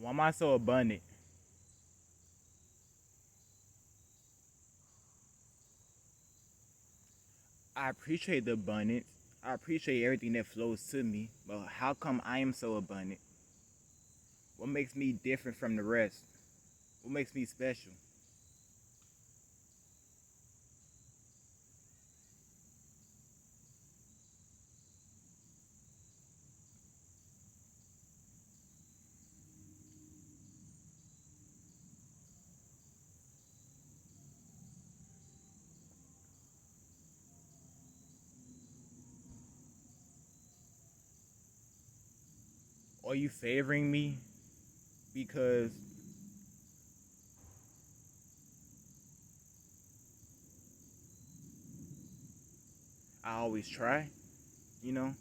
Why am I so abundant? I appreciate the abundance. I appreciate everything that flows to me. But how come I am so abundant? What makes me different from the rest? What makes me special? Are you favoring me because I always try? You know,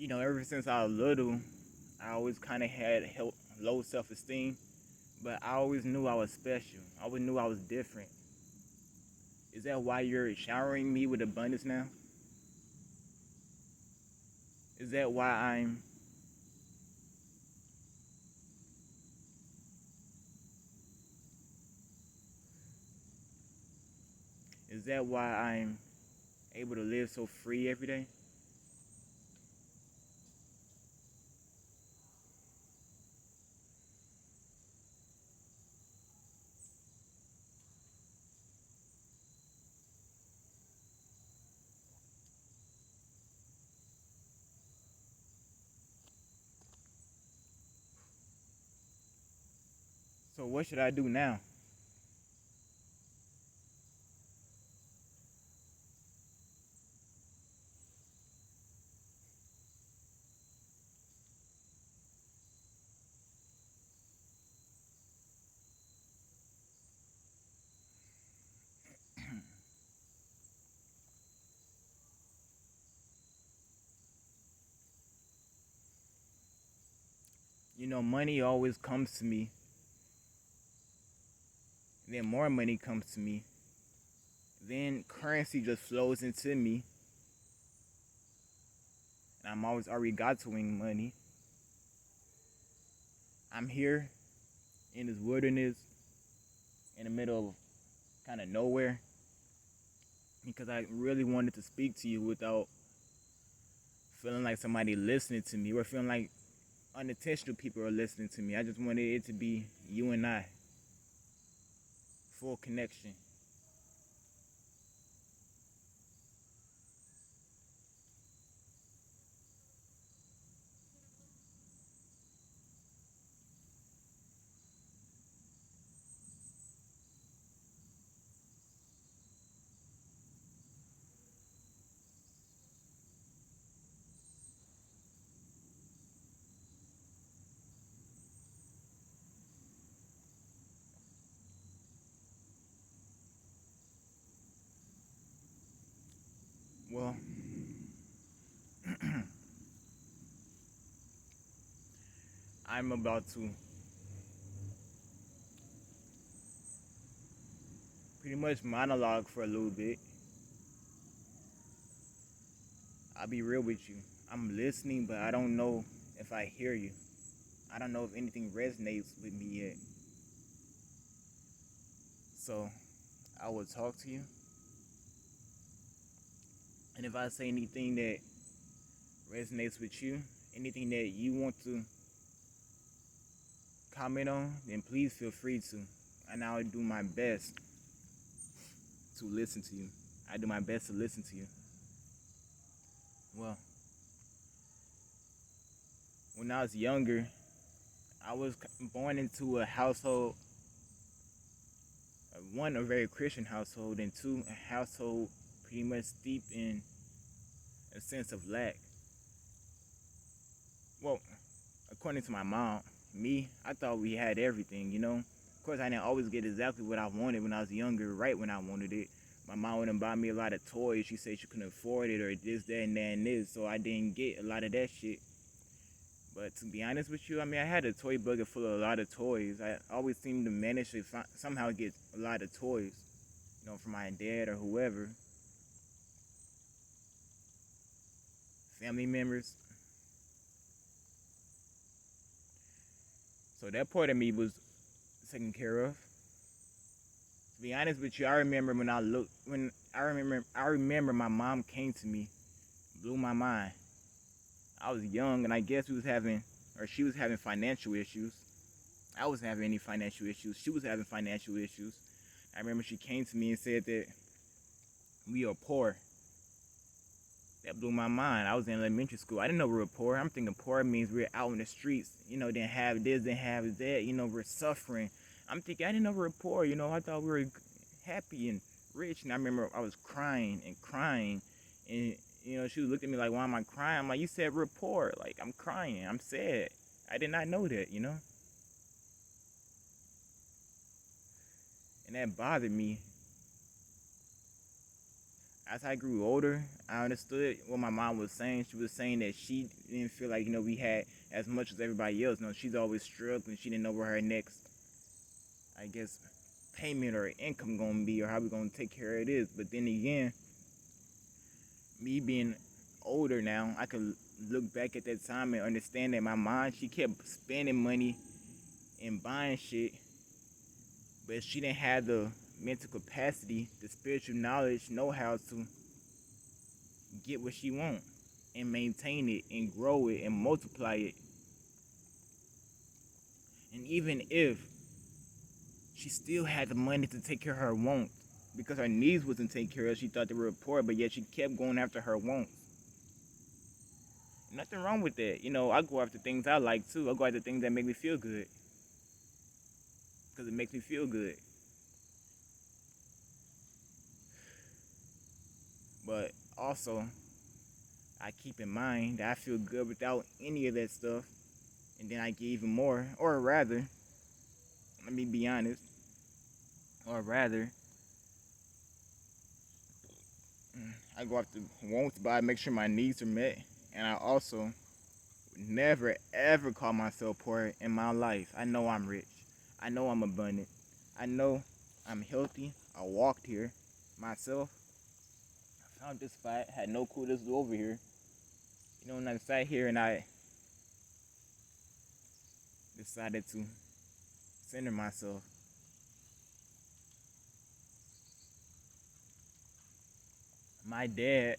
ever since I was little, I always kind of had low self-esteem, but I always knew I was special. I always knew I was different. Is that why you're showering me with abundance now? Is that why I'm is that why I'm able to live so free every day? So what should I do now? Money always comes to me, and then more money comes to me. Then currency just flows into me, and I'm always arigato-ing money. I'm here in this wilderness, in the middle of kind of nowhere, because I really wanted to speak to you without feeling like somebody listening to me or feeling like unintentional people are listening to me. I just wanted it to be you and I, full connection. Well, I'm about to pretty much monologue for a little bit. I'll be real with you. I'm listening, but I don't know if I hear you. I don't know if anything resonates with me yet. So I will talk to you. And if I say anything that resonates with you, anything that you want to comment on, then please feel free to. And I'll do my best to listen to you. I do my best to listen to you. Well, when I was younger, I was born into a household, one, a very Christian household, and two, a household pretty much steeped in a sense of lack. Well, according to my mom, me, I thought we had everything. Of course, I didn't always get exactly what I wanted when I was younger, right when I wanted it. My mom wouldn't buy me a lot of toys. She said she couldn't afford it or this, that, and that, and this. So I didn't get a lot of that shit. But to be honest with you, I mean, I had a toy bucket full of a lot of toys. I always seemed to manage to somehow get a lot of toys, from my dad or whoever, family members. So that part of me was taken care of. To be honest with you, I remember I remember my mom came to me, blew my mind. I was young, and I guess she was having financial issues. I wasn't having any financial issues. She was having financial issues. I remember she came to me and said that we are poor. That blew my mind. I was in elementary school. I didn't know we were poor. I'm thinking poor means we're out in the streets. Didn't have this, didn't have that. We're suffering. I'm thinking I didn't know we were poor. I thought we were happy and rich. And I remember I was crying and crying. And, she looked at me like, why am I crying? I'm like, you said we're poor. Like, I'm crying. I'm sad. I did not know that. And that bothered me. As I grew older, I understood what my mom was saying. She was saying that she didn't feel like, we had as much as everybody else. She's always struggling. She didn't know where her next, I guess, payment or income going to be, or how we going to take care of this. But then again, me being older now, I could look back at that time and understand that my mom, she kept spending money and buying shit, but she didn't have the mental capacity, the spiritual knowledge, know-how to get what she wants and maintain it and grow it and multiply it. And even if she still had the money to take care of her wants, because her needs wasn't taken care of, she thought they were poor, but yet she kept going after her wants. Nothing wrong with that. I go after things I like too. I go after things that make me feel good, because it makes me feel good. But also, I keep in mind that I feel good without any of that stuff. And then I get even more. Or rather, let me be honest. Or rather, I go after wants, but I make sure my needs are met. And I also would never, ever call myself poor in my life. I know I'm rich. I know I'm abundant. I know I'm healthy. I walked here myself. Found this spot, had no clue this was over here. And I sat here and I decided to center myself. My dad,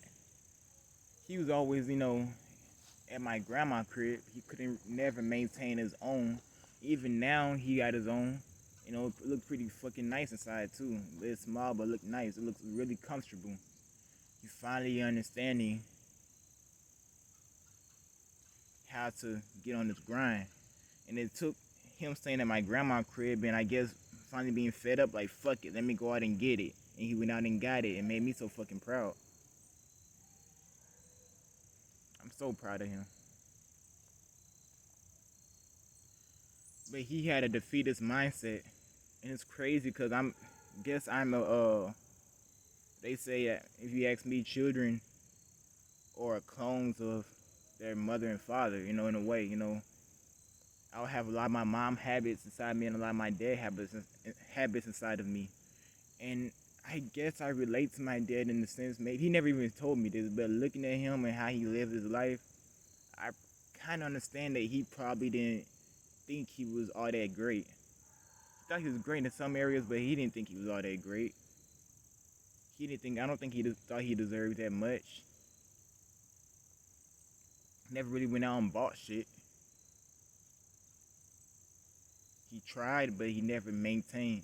he was always, at my grandma's crib. He couldn't never maintain his own. Even now, he got his own. It looked pretty fucking nice inside too. It's small, but look nice. It looks really comfortable. You finally understanding how to get on this grind. And it took him staying at my grandma's crib and I guess finally being fed up, like, fuck it, let me go out and get it. And he went out and got it and made me so fucking proud. I'm so proud of him. But he had a defeatist mindset. And it's crazy because they say if you ask me, children or clones of their mother and father, in a way, I'll have a lot of my mom habits inside me and a lot of my dad habits inside of me. And I guess I relate to my dad in the sense, maybe he never even told me this, but looking at him and how he lived his life, I kind of understand that he probably didn't think he was all that great. He thought he was great in some areas, but he didn't think he was all that great. I don't think he thought he deserved that much. Never really went out and bought shit. He tried, but he never maintained.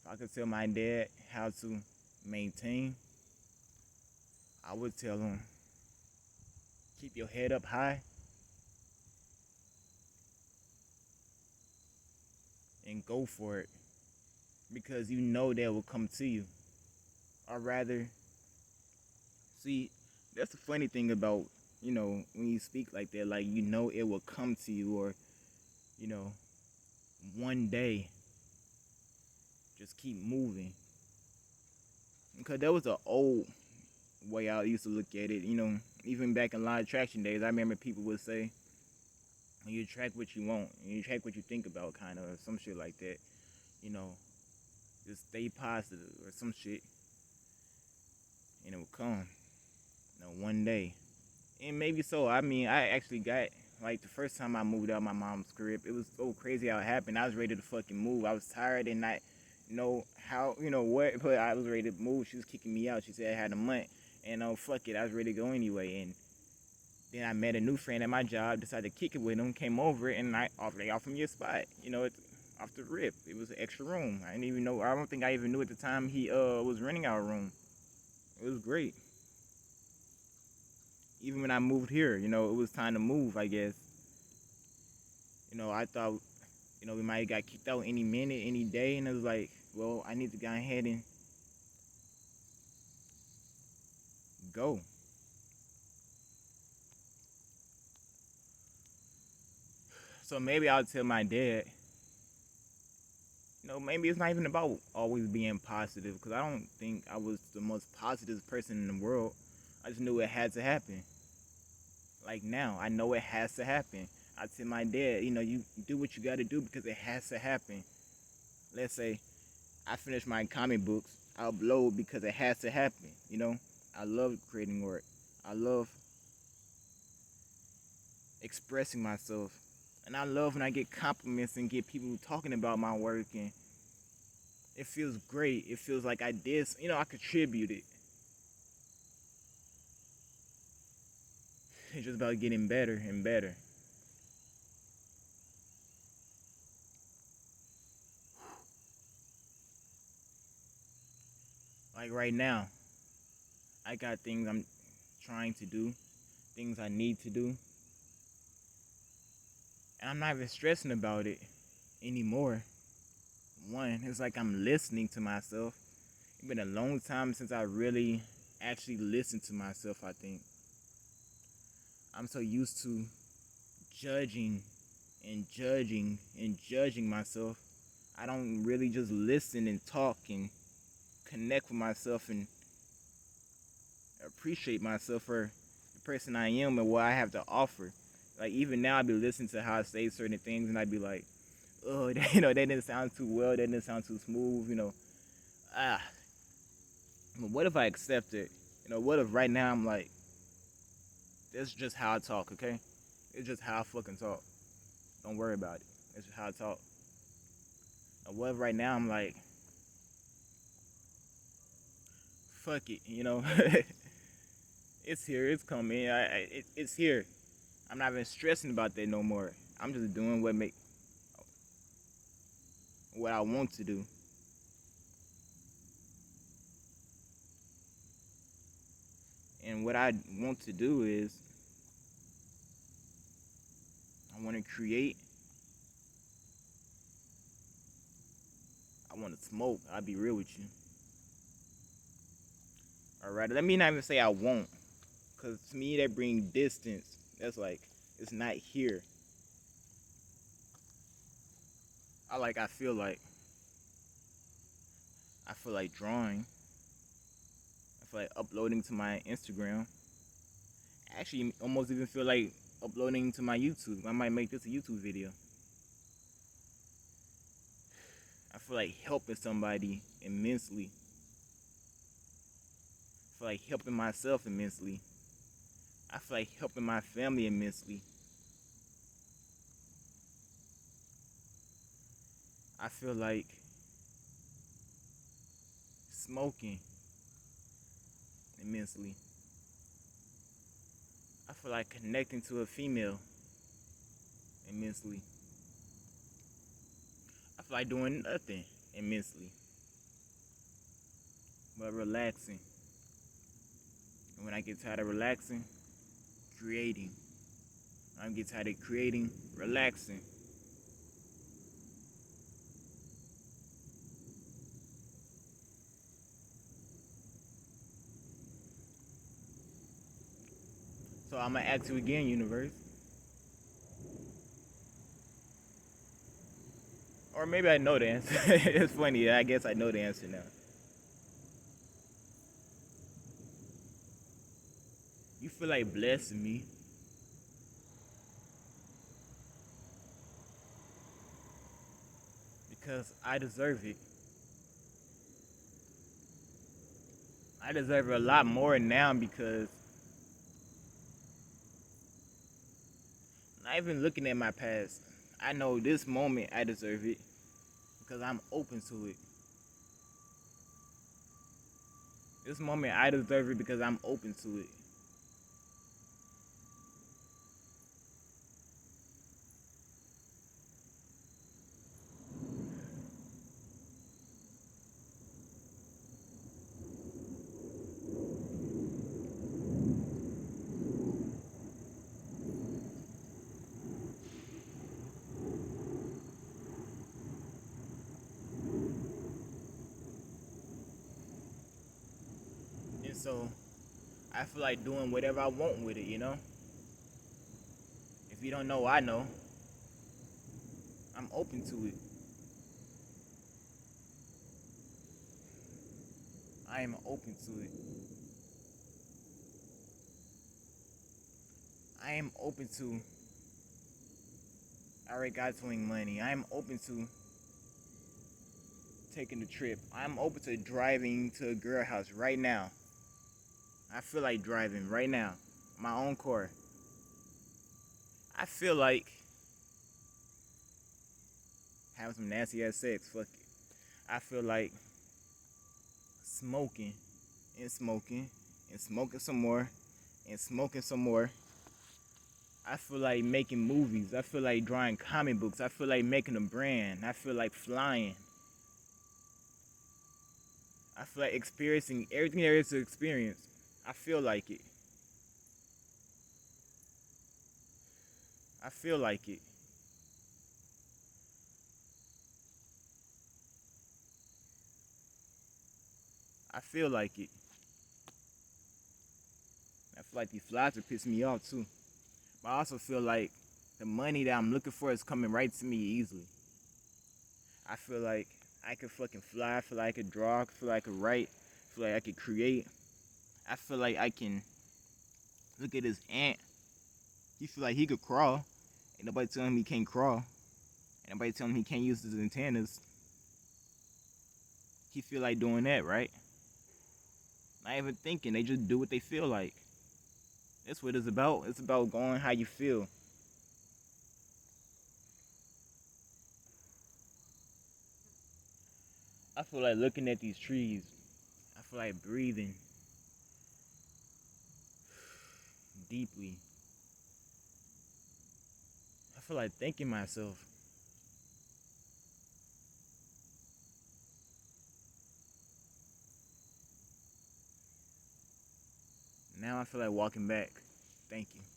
If I could tell my dad how to maintain, I would tell him, keep your head up high and go for it, because you know that will come to you. Or rather, see, that's the funny thing about, when you speak like that, like, it will come to you, or, one day, just keep moving. Because that was an old way I used to look at it, even back in law attraction days. I remember people would say, you attract what you want, and you attract what you think about, kind of, or some shit like that. Just stay positive or some shit. and it will come. One day. And maybe so. I mean, I actually got like the first time I moved out my mom's crib. It was so crazy how it happened. I was ready to fucking move. I was tired and not know how, what, but I was ready to move. She was kicking me out. She said I had a month, and oh fuck it, I was ready to go anyway. And then I met a new friend at my job. Decided to kick it with him. Came over and they offered me a spot. It's off the rip. It was an extra room. I didn't even know. I don't think I even knew at the time he was renting our room. It was great. Even when I moved here, it was time to move, I guess. I thought, we might have got kicked out any minute, any day, and it was like, well, I need to go ahead and go. So maybe I'll tell my dad, maybe it's not even about always being positive, because I don't think I was the most positive person in the world. I just knew it had to happen. Like now, I know it has to happen. I tell my dad, you do what you got to do because it has to happen. Let's say I finish my comic books, I upload because it has to happen. I love creating work. I love expressing myself. And I love when I get compliments and get people talking about my work, and it feels great. It feels like I did, I contributed. It's just about getting better and better. Like right now, I got things I'm trying to do, things I need to do. And I'm not even stressing about it anymore. One, it's like I'm listening to myself. It's been a long time since I really actually listened to myself, I think. I'm so used to judging and judging and judging myself. I don't really just listen and talk and connect with myself and appreciate myself for the person I am and what I have to offer. Like even now, I be listening to how I say certain things, and I be like, oh, that didn't sound too well, that didn't sound too smooth, ah. But what if I accept it? What if right now I'm like, that's just how I talk, okay? It's just how I fucking talk. Don't worry about it. It's just how I talk. What if right now I'm like, fuck it, it's here, it's coming, it's here. I'm not even stressing about that no more. I'm just doing what I want to do. And what I want to do is I want to create. I want to smoke. I'll be real with you. Alright, let me not even say I won't. Because to me, that brings distance. That's like, it's not here. I feel like drawing. I feel like uploading to my Instagram. I actually almost even feel like uploading to my YouTube. I might make this a YouTube video. I feel like helping somebody immensely. I feel like helping myself immensely. I feel like helping my family immensely. I feel like smoking immensely. I feel like connecting to a female immensely. I feel like doing nothing immensely, but relaxing. And when I get tired of relaxing, creating. I get tired of creating, relaxing. So I'm gonna ask you again, universe. Or maybe I know the answer. It's funny, I guess I know the answer now. You feel like blessing me because I deserve it. I deserve a lot more now because not even looking at my past, I know this moment I deserve it because I'm open to it. This moment I deserve it because I'm open to it. And so I feel like doing whatever I want with it, you know? If you don't know, I know. I'm open to it. I am open to it. I am open to already got swing money. I am open to taking the trip. I'm open to driving to a girl house right now. I feel like driving right now. My own car. I feel like having some nasty ass sex. Fuck it. I feel like smoking and smoking and smoking some more and smoking some more. I feel like making movies. I feel like drawing comic books. I feel like making a brand. I feel like flying. I feel like experiencing everything there is to experience. I feel like it. I feel like it. I feel like it. I feel like these flies are pissing me off too. But I also feel like the money that I'm looking for is coming right to me easily. I feel like I could fucking fly. I feel like I could draw. I feel like I could write. I feel like I could create. I feel like I can look at this ant. He feel like he could crawl. Ain't nobody telling him he can't crawl. Ain't nobody telling him he can't use his antennas. He feel like doing that, right? Not even thinking. They just do what they feel like. That's what it's about. It's about going how you feel. I feel like looking at these trees. I feel like breathing deeply. I feel like thanking myself. Now I feel like walking back. Thank you.